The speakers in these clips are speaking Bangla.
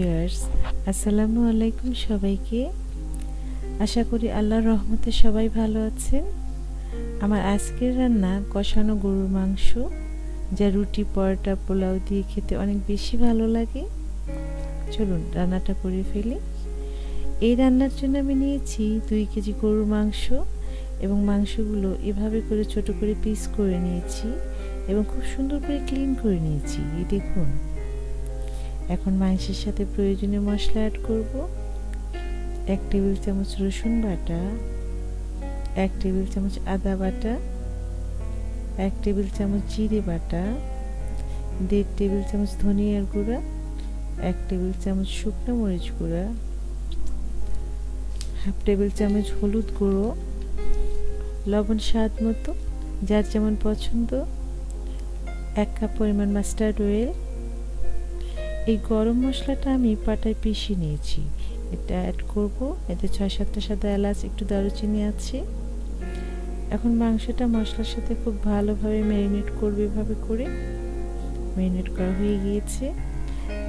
ভিউয়ার্স, আসসালামু আলাইকুম সবাইকে। আশা করি আল্লাহর রহমতে সবাই ভালো আছেন। আমার আজকের রান্না কষানো গরুর মাংস, যা রুটি, পরোটা, পোলাও দিয়ে খেতে অনেক বেশি ভালো লাগে। চলুন রান্নাটা করে ফেলি। এই রান্নার জন্য আমি নিয়েছি 2 কেজি গরুর মাংস এবং মাংসগুলো এভাবে করে ছোট করে পিস করে নিয়েছি এবং খুব সুন্দর করে ক্লিন করে নিয়েছি। এই দেখুন। এখন মাংসের সাথে প্রয়োজনীয় মশলা অ্যাড করব। 1 টেবিল চামচ রসুন বাটা, 1 টেবিল চামচ আদা বাটা, 1 টেবিল চামচ জিরে বাটা, 1.5 টেবিল চামচ ধনিয়ার গুঁড়া, 1 টেবিল চামচ শুকনো মরিচ গুঁড়া, 1/2 টেবিল চামচ হলুদ গুঁড়ো, লবণ স্বাদ মতো, যার যেমন পছন্দ, 1 কাপ পরিমাণ মাস্টার্ড অয়েল। এই গরম মশলাটা আমি পাটায় পিষে নিয়েছি, এটা অ্যাড করব। এতে 6-7টা সাদা এলাচ, একটু দারুচিনি আছে। এখন মাংসটা মশলার সাথে খুব ভালোভাবে ম্যারিনেট করবে। এভাবে করে ম্যারিনেট করা হয়ে গিয়েছে।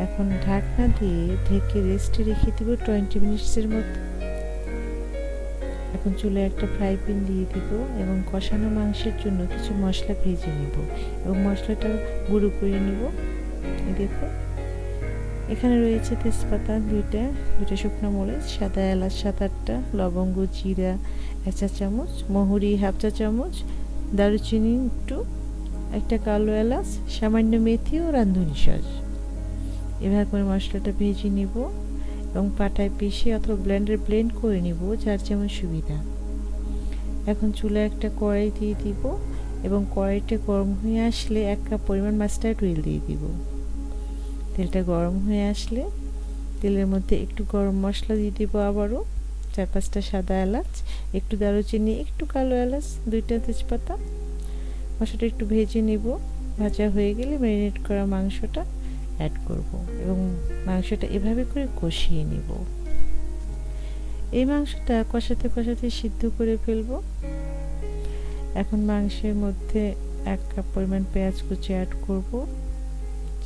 এখন ঢাকনা দিয়ে ঢেকে রেস্টে রেখে দিব 20 মিনিটসের মতো। এখন চুলায় একটা ফ্রাই প্যান দিয়ে দিব এবং কষানো মাংসের জন্য কিছু মশলা ভেজে নেব এবং মশলাটা গুঁড়ো করে নেব। এই দেখো, এখানে রয়েছে তেজপাতা 2টা, শুকনো মরিচ, সাদা এলাচ 7-8টা, লবঙ্গ, জিরা 1 চা চামচ, মহুরি 1/2 চা চামচ, দারুচিনি একটু, 1টা কালো এলাচ, সামান্য মেথি ও রাঁধুনি সস। এভাবে করে মশলাটা ভেজে নিব এবং পাটায় পিষে অথবা ব্লেন্ড করে নিব, যার যেমন সুবিধা। এখন চুলায় একটা কড়াই দিয়ে দিব এবং কড়াইটা গরম হয়ে আসলে 1 কাপ পরিমাণ মাস্টার্ড অয়েল দিয়ে দিব। তেলটা গরম হয়ে আসলে তেলের মধ্যে একটু গরম মশলা দিয়ে দিব, আবারও 4-5টা সাদা এলাচ, একটু দারুচিনি, একটু কালো এলাচ, 2টা তেজপাতা। মশলাটা একটু ভেজে নেব। ভাজা হয়ে গেলে ম্যারিনেট করা মাংসটা অ্যাড করব এবং মাংসটা এভাবে করে কষিয়ে নেব। এই মাংসটা কষাতে কষাতে সিদ্ধ করে ফেলব। এখন মাংসের মধ্যে 1 কাপ পরিমাণ পেঁয়াজ কুচি অ্যাড করব,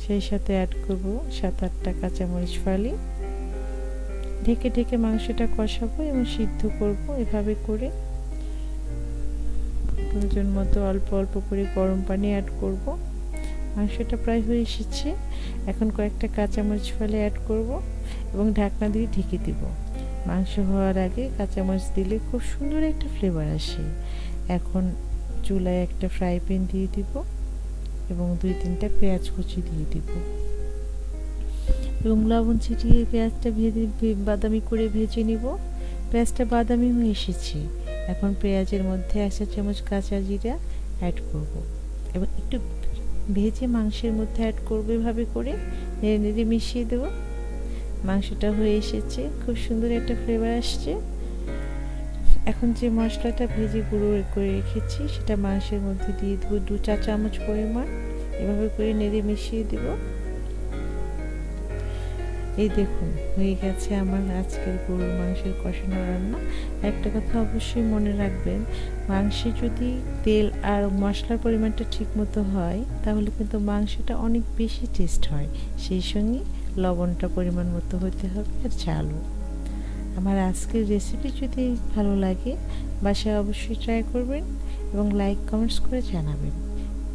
সেই সাথে অ্যাড করব 7-8টা কাঁচামরিচ ফালি। ঢেকে ঢেকে মাংসটা কষাবো এবং সিদ্ধ করব। এভাবে করে প্রয়োজন মতো অল্প অল্প করে গরম পানি অ্যাড করব। মাংসটা প্রায় হয়ে এসেছে। এখন কয়েকটা কাঁচামরিচ ফালি অ্যাড করব এবং ঢাকনা দিয়ে ঢেকে দিব। মাংস হওয়ার আগে কাঁচামরিচ দিলে খুব সুন্দর একটা ফ্লেভার আসে। এখন চুলায় একটা ফ্রাই প্যান দিয়ে দিব এবং 2-3টা পেঁয়াজ কুচি দিয়ে দিব এবং লবণ ছিটিয়ে পেঁয়াজটা বাদামি করে ভেজে নিব। পেঁয়াজটা বাদামি হয়ে এসেছে। এখন পেঁয়াজের মধ্যে 1 চা চামচ কাঁচা জিরা অ্যাড করব এবং একটু ভেজে মাংসের মধ্যে অ্যাড করব। এভাবে করে নেড়ে নেড়ে মিশিয়ে দেব। মাংসটা হয়ে এসেছে, খুব সুন্দর একটা ফ্লেভার আসছে। এখন যে মশলাটা ভেজে গুঁড়ো করে রেখেছি সেটা মাংসের মধ্যে দিয়ে দেবো 2 চা চামচ পরিমাণ। এভাবে করে নেড়ে মিশিয়ে দেব। এই দেখুন, হয়ে গেছে আমার আজকের গরুর মাংসের কষানো রান্না। একটা কথা অবশ্যই মনে রাখবেন, মাংসে যদি তেল আর মশলার পরিমাণটা ঠিক মতো হয় তাহলে কিন্তু মাংসটা অনেক বেশি টেস্ট হয়। সেই সঙ্গে লবণটা পরিমাণ মতো হতে হবে আর ঝালও। আমার আজকের রেসিপি যদি ভালো লাগে বাসায় অবশ্যই ট্রাই করবেন এবং লাইক কমেন্টস করে জানাবেন।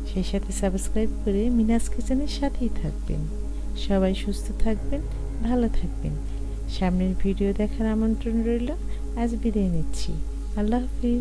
সেই সাথে সাবস্ক্রাইব করে মিনাস কিচেনের সাথেই থাকবেন। সবাই সুস্থ থাকবেন, ভালো থাকবেন। সামনের ভিডিও দেখার আমন্ত্রণ রইল। আজ বিদায় নিচ্ছি। আল্লাহ হাফিজ।